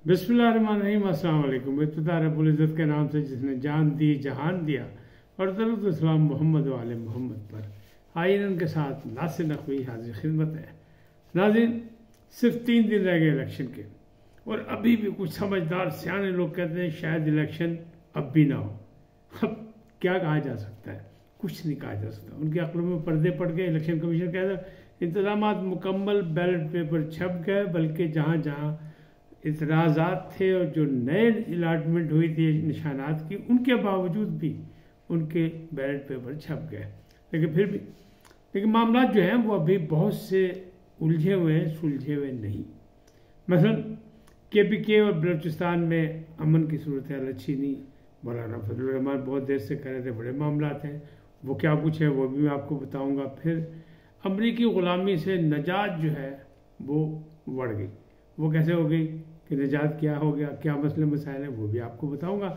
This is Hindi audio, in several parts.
बिस्मिल्लाहिर्रहमानिर्रहीम। अस्सलाम वालेकुम। इब्तिदा रब्बुल इज़्ज़त के नाम से जिसने जान दी जहान दिया और दरूद सलाम मोहम्मद वाले मोहम्मद पर। आइए उनके साथ नासिर नकवी हाजिर खिदमत है। नाज़रीन, सिर्फ 3 दिन रह गए इलेक्शन के और अभी भी कुछ समझदार सियाने लोग कहते हैं शायद इलेक्शन अब भी ना हो। अब क्या कहा जा सकता है? कुछ नहीं कहा जा सकता। उनके अक्लों में पर्दे पड़ गए। इलेक्शन कमीशन कहता इंतजामात मुकम्मल, बैलेट पेपर छप गए, बल्कि जहाँ जहाँ इतराज़ात थे और जो नए अलाटमेंट हुई थी निशानात की, उनके बावजूद भी उनके बैलेट पेपर छप गए। लेकिन मामला जो हैं वो अभी बहुत से उलझे हुए हैं, सुलझे हुए नहीं। मसलन KPK और बलूचिस्तान में अमन की सूरत हाल अच्छी नहीं। मौलाना फजलुर रहमान बहुत देर से कह रहे थे बड़े मामलात हैं, वो क्या कुछ है वो भी मैं आपको बताऊंगा। फिर अमरीकी ग़ुलामी से नजात जो है वो बढ़ गई। वो कैसे हो गई कि निजात क्या हो गया, क्या मसले मसाइल हैं, वो भी आपको बताऊंगा।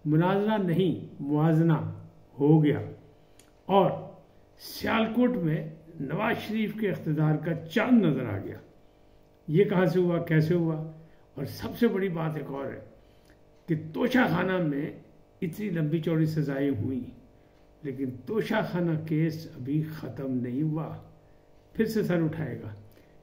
मुनाजरा नहीं, मुआजना हो गया। और सियालकोट में नवाज शरीफ के इख्तिदार का चांद नजर आ गया। ये कहाँ से हुआ, कैसे हुआ? और सबसे बड़ी बात एक और है कि तोशा खाना में इतनी लंबी चौड़ी सजाएं हुई, लेकिन तोशा खाना केस अभी ख़त्म नहीं हुआ, फिर से सर उठाएगा।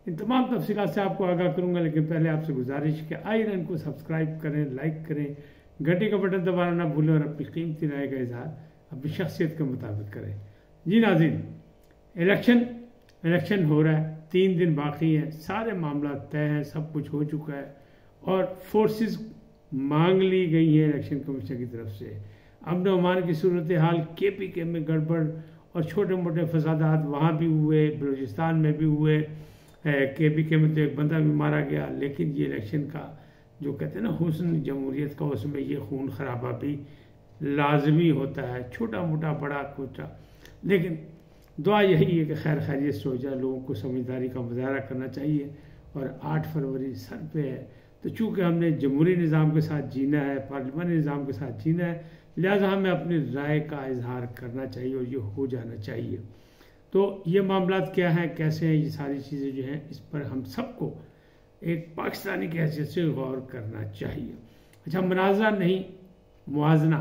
इन तमाम तफसीलात से आपको आगाह करूंगा, लेकिन पहले आपसे गुजारिश कि आइए इनको सब्सक्राइब करें, लाइक करें, घंटी का बटन दबाना ना भूलें और अपनी कीमती राय का इजहार अपनी शख्सियत के मुताबिक करें। जी नाज़रीन, इलेक्शन हो रहा है, 3 दिन बाकी हैं, सारे मामला तय हैं, सब कुछ हो चुका है और फोर्सेस मांग ली गई हैं इलेक्शन कमीशन की तरफ से। अमन अमान की सूरत हाल KPK में गड़बड़ और छोटे मोटे फसादात वहाँ भी हुए, बलूचिस्तान में भी हुए। KPK में तो एक बंदा भी मारा गया। लेकिन ये इलेक्शन का जो कहते हैं ना हुस्न जमहूरियत का, उसमें ये खून खराबा भी लाजमी होता है, छोटा मोटा बड़ा छोटा। लेकिन दुआ यही है कि खैर खैरियत से हो जाए, लोगों को समझदारी का मुजाहरा करना चाहिए। और 8 फरवरी सर पे है, तो चूँकि हमने जमहूरी निज़ाम के साथ जीना है, पार्लिमानी निज़ाम के साथ जीना है, लिहाजा हमें अपनी राय का इजहार करना चाहिए और ये हो जाना चाहिए। तो ये मामलात क्या हैं, कैसे हैं, ये सारी चीज़ें जो हैं इस पर हम सबको एक पाकिस्तानी की हैसियत से गौर करना चाहिए। अच्छा, मुनाज़रा नहीं मुआजना,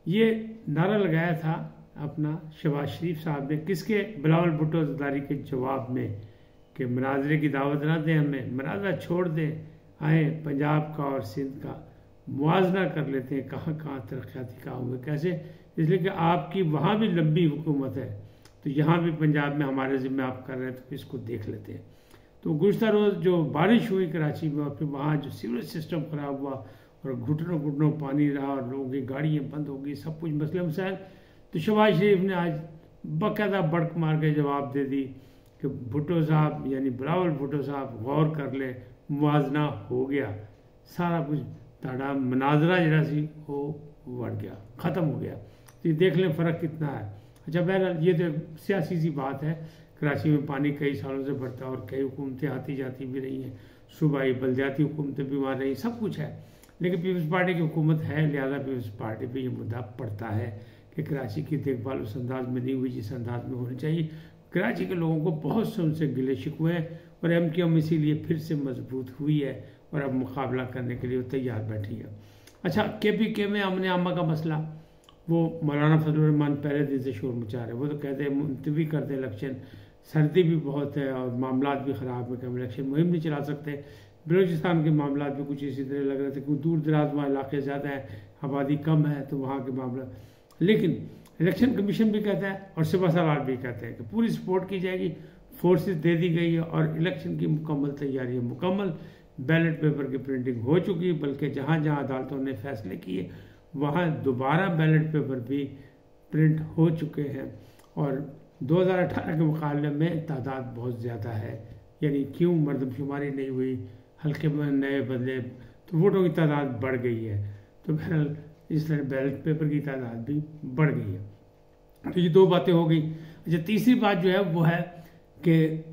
ये नारा लगाया था अपना शहबाज शरीफ साहब ने, किसके? बिलावल भुट्टो ज़रदारी के जवाब में, कि मुनाज़रे की दावत ना दें हमें, मुनाज़रा छोड़ दें, आए पंजाब का और सिंध का मुआजना कर लेते हैं, कहाँ कहाँ तरक्याती काम हुए कैसे। इसलिए कि आपकी वहाँ भी लंबी हुकूमत है, तो यहाँ भी पंजाब में हमारे ज़िम्मे आप कर रहे हैं, तो इसको देख लेते हैं। तो गुज़श्ता रोज़ जो बारिश हुई कराची में और फिर वहाँ जो सीवरेज सिस्टम ख़राब हुआ और घुटनों घुटनों पानी रहा और लोगों की गाड़ियाँ बंद हो गई, सब कुछ मसले मसाइल, तो शहबाज शरीफ ने आज बाकायदा बड़क मार के जवाब दे दी कि भुट्टो साहब यानी बिलावल भुट्टो साहब गौर कर ले, मुआजना हो गया, सारा कुछ ताड़ा मुनाजरा जरा सी वो बढ़ गया, ख़त्म हो गया। तो ये देख लें फ़र्क कितना है। अच्छा, बहरहाल ये तो सियासी सी बात है। कराची में पानी कई सालों से बढ़ता है और कई हुकूमतें आती जाती भी रही हैं, सूबाई बल्दियाती हुकूमतें भी वहाँ रही, सब कुछ है। लेकिन पीपल्स पार्टी की हुकूमत है, लिहाजा पीपल्स पार्टी पे ये मुद्दा पड़ता है कि कराची की देखभाल उस अंदाज में नहीं हुई जिस अंदाज में होनी चाहिए। कराची के लोगों को बहुत से उनसे गिले शिकवे हैं और MKM इसीलिए फिर से मजबूत हुई है और अब मुकाबला करने के लिए तैयार बैठी है। अच्छा, KPK में अमन आमा का मसला, वो मौलाना फजलुर रहमान पहले दिन से शोर मचा रहे। वो तो कहते हैं मुलतवी करते इलेक्शन, सर्दी भी बहुत है और मामलात भी ख़राब है कि हम इलेक्शन मुहिम नहीं चला सकते। बलूचिस्तान के मामलात भी कुछ इसी तरह लग रहे थे, क्योंकि दूर दराज वहाँ इलाके ज़्यादा है, आबादी कम है, तो वहाँ के मामला। लेकिन इलेक्शन कमीशन भी कहता है और सिपा सलार भी कहते हैं कि पूरी सपोर्ट की जाएगी, फोर्सेस दे दी गई है और इलेक्शन की मुकम्मल तैयारी है। मुकम्मल बैलेट पेपर की प्रिंटिंग हो चुकी है, बल्कि जहाँ जहाँ अदालतों ने फैसले किए वहाँ दोबारा बैलेट पेपर भी प्रिंट हो चुके हैं और 2018 के मुकाबले में तादाद बहुत ज़्यादा है। यानी क्यों मरदमशुमारी नहीं हुई, हल्के में नए बदले, तो वोटों की तादाद बढ़ गई है। तो बहरहाल इस तरह बैलेट पेपर की तादाद भी बढ़ गई है। तो ये 2 बातें हो गई। अच्छा, तीसरी बात जो है वो है कि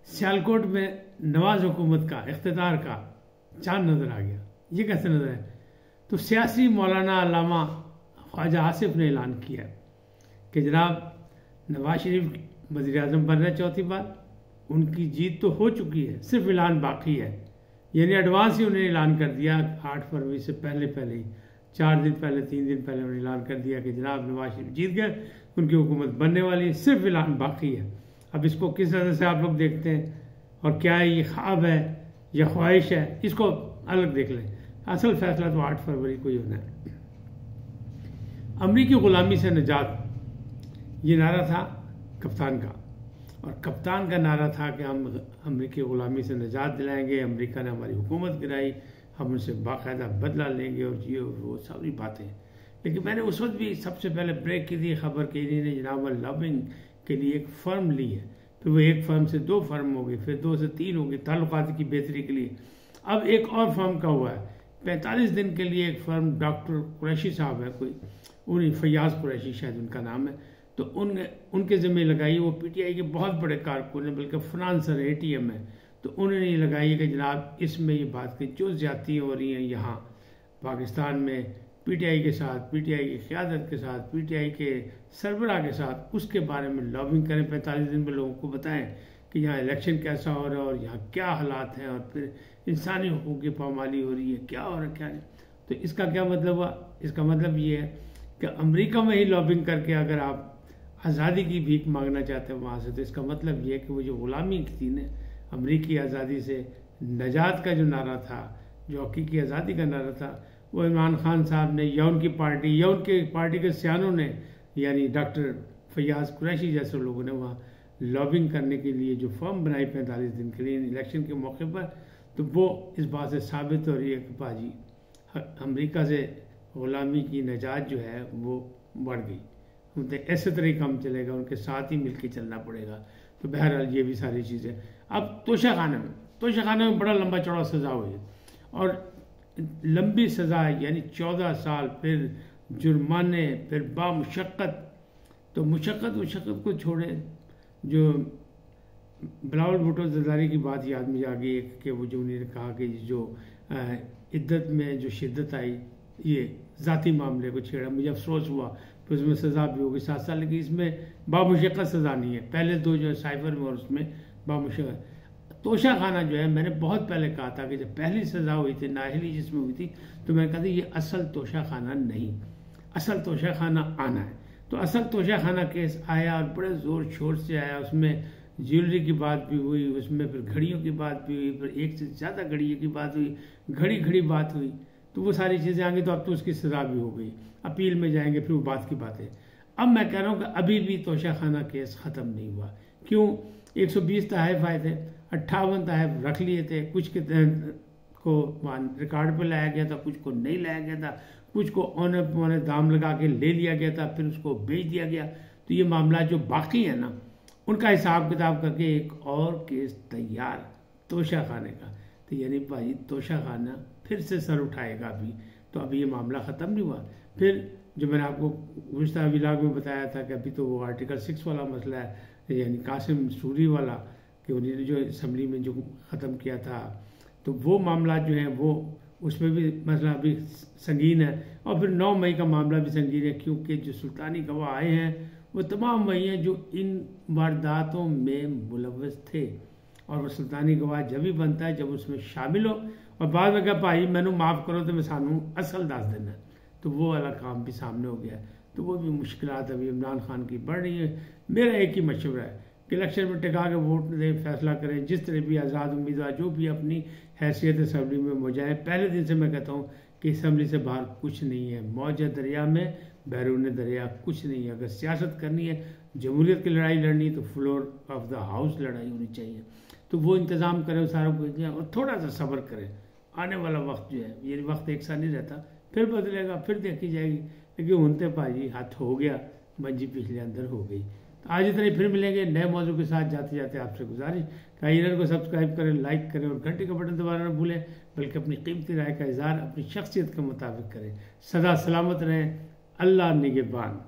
सियालकोट में नवाज हुकूमत का इख्तिदार का चांद नज़र आ गया। ये कैसे नज़र है? तो सियासी मौलाना अल्लामा ख्वाजा आसिफ ने ऐलान किया कि जनाब नवाज शरीफ वज़ीर आज़म बन रहे 4थी बार, उनकी जीत तो हो चुकी है, सिर्फ ऐलान बाकी है यानी एडवांस ही उन्होंने ऐलान कर दिया 8 फरवरी से पहले ही 4 दिन पहले 3 दिन पहले उन्होंने ऐलान कर दिया कि जनाब नवाज शरीफ जीत गए, उनकी हुकूमत बनने वाली है, सिर्फ ऐलान बाकी है। अब इसको किस तरह से आप लोग देखते हैं और क्या ये ख्वाब है या ख्वाहिश है, इसको अलग देख लें। असल फैसला तो 8 फरवरी को ही होना है। अमरीकी ग़ुलामी से निजात, ये नारा था कप्तान का, और कप्तान का नारा था कि हम अमरीकी ग़ुलामी से निजात दिलाएंगे, अमेरिका ने हमारी हुकूमत गिराई, हम उनसे बाकायदा बदला लेंगे और ये वो सारी बातें। लेकिन मैंने उस वक्त भी सबसे पहले ब्रेक की थी खबर कि इन्होंने जनाब लॉबिंग के लिए एक फर्म ली है, फिर वो एक फर्म से 2 फर्म हो गई, फिर 2 से 3 हो गई ताल्लुकात की बेहतरी के लिए। अब एक और फर्म का हुआ है 45 दिन के लिए, एक फर्म डॉक्टर कुरैशी साहब है कोई, उन्हीं फयाज कुरैशी शायद उनका नाम है, तो उनके ज़िम्मे लगाई। वो पीटीआई के बहुत बड़े कारकुन हैं, बल्कि फ्रांसर ATM है, तो उन्होंने ये लगाई है कि जनाब इसमें ये बात की जो ज़्यादती हो रही हैं यहाँ पाकिस्तान में पीटीआई के साथ, पीटीआई की क़यादत के साथ, पीटीआई के सरबराह के साथ, उसके बारे में लॉबिंग करें, 45 दिन में लोगों को बताएं कि यहाँ इलेक्शन कैसा हो रहा है और यहाँ क्या हालात हैं, और फिर इंसानी हुकूक की पामाली हो रही है, क्या हो रहा है क्या नहीं। तो इसका क्या मतलब हुआ? इसका मतलब ये है कि अमेरिका में ही लॉबिंग करके अगर आप आज़ादी की भीख मांगना चाहते हैं वहाँ से, तो इसका मतलब ये है कि वो जो ग़ुलामी थी ना, अमरीकी आज़ादी से नजात का जो नारा था, जो हकीकी आज़ादी का नारा था, वो इमरान खान साहब ने या उनकी पार्टी या उनके पार्टी के सियानों ने, यानी डॉक्टर फयाज कुरैशी जैसे लोगों ने वहाँ लॉबिंग करने के लिए जो फर्म बनाई 45 दिन के लिए इलेक्शन के मौके पर, तो वो इस बात से साबित हो रही है कि भाजी अमेरिका से ग़ुलामी की नजात जो है वो बढ़ गई। उनसे ऐसे तरह काम चलेगा, उनके साथ ही मिलकर चलना पड़ेगा। तो बहरहाल ये भी सारी चीज़ें। अब तोशाखाना में बड़ा लंबा चौड़ा सज़ा हुई है, और लंबी सज़ा है, यानी 14 साल, फिर जुर्माने, फिर बामुशक्क़त। तो मुशक्क़त को छोड़े, जो बिलावल भुट्टो ज़रदारी की बात याद में आ गई कि वो जो उन्होंने कहा कि जो इद्दत में जो शिद्दत आई, ये ज़ाती मामले को छेड़ा, मुझे अफसोस हुआ, फिर उसमें सज़ा भी होगी 7 साल, लेकिन इसमें बामुशक्क़त सज़ा नहीं है। पहले 2 जो साइफर में और उसमें बामुशक्क़त। तोशाखाना जो है, मैंने बहुत पहले कहा था कि जब पहली सज़ा हुई थी नाअहली जिसमें हुई थी, तो मैंने कहा था ये असल तोशाखाना नहीं, असल तोशाखाना आना है। तो असल तोशाखाना केस आया और बड़े ज़ोर शोर से आया, उसमें ज्वेलरी की बात भी हुई, उसमें फिर घड़ियों की बात भी हुई, फिर एक से ज़्यादा घड़ियों की बात हुई, घड़ी बात हुई। तो वो सारी चीज़ें आएंगी, तो अब तो उसकी सज़ा भी हो गई, अपील में जाएंगे, फिर वो बात की बात है। अब मैं कह रहा हूँ कि अभी भी तोशाखाना केस ख़त्म नहीं हुआ। क्यों? 120 तहफ़ आए थे, 58 तहफ़ रख लिए थे, कुछ के को रिकॉर्ड पर लाया गया था, कुछ को नहीं लाया गया था, कुछ को औने पौने दाम लगा के ले लिया गया था, फिर उसको बेच दिया गया। तो ये मामला जो बाकी है ना, उनका हिसाब किताब करके एक और केस तैयार तोशाखाने का। तो यानी भाई तोशाखाना फिर से सर उठाएगा अभी। तो अभी ये मामला ख़त्म नहीं हुआ। फिर जो मैंने आपको गुज़श्ता व्लॉग में बताया था कि अभी तो वो आर्टिकल 6 वाला मसला है, यानी कासिम सूरी वाला, कि उन्होंने जो असम्बली में जो ख़त्म किया था, तो वो मामला जो है वो उसमें भी मसला अभी संगीन है। और फिर 9 मई का मामला भी संगीन है, क्योंकि जो सुल्तानी गवाह आए हैं वो तमाम वही हैं जो इन वारदातों में मुलव्वस थे, और वो सुल्तानी गवाह जब भी बनता है जब उसमें शामिल हो, और बाद में कहा भाई मैनू माफ़ करो तो मैं सानू असल दस देना, तो वो वाला काम भी सामने हो गया। तो वो भी मुश्किलात अभी इमरान खान की बढ़ रही है। मेरा एक ही मशवरा है कि इलेक्शन में टिका के वोट दें, फैसला करें, जिस तरह भी आज़ाद उम्मीदवार जो भी अपनी हैसियत असम्बली में मौजूद है। पहले दिन से मैं कहता हूँ कि असम्बली से बाहर कुछ नहीं है, मौजा दरिया में बैरून दरिया कुछ नहीं है। अगर सियासत करनी है, जमहूरियत की लड़ाई लड़नी, तो फ्लोर ऑफ द हाउस लड़ाई होनी चाहिए। तो वो इंतज़ाम करें सारा कुछ, और थोड़ा सा सब्र करें। आने वाला वक्त जो है, ये वक्त एक सा नहीं रहता, फिर बदलेगा, फिर देखी जाएगी। लेकिन उनते भाजी हाथ हो गया, मंजी पिछले अंदर हो गई। तो आज इतने फिर मिलेंगे नए मौजू के साथ। जाते जाते आपसे गुजारिश कि चैनल को सब्सक्राइब करें, लाइक करें, और घंटे का बटन दबाना न भूलें, बल्कि अपनी कीमती राय का इज़हार अपनी शख्सियत के मुताबिक करें। सदा सलामत रहें। अल्लाह निगहबान।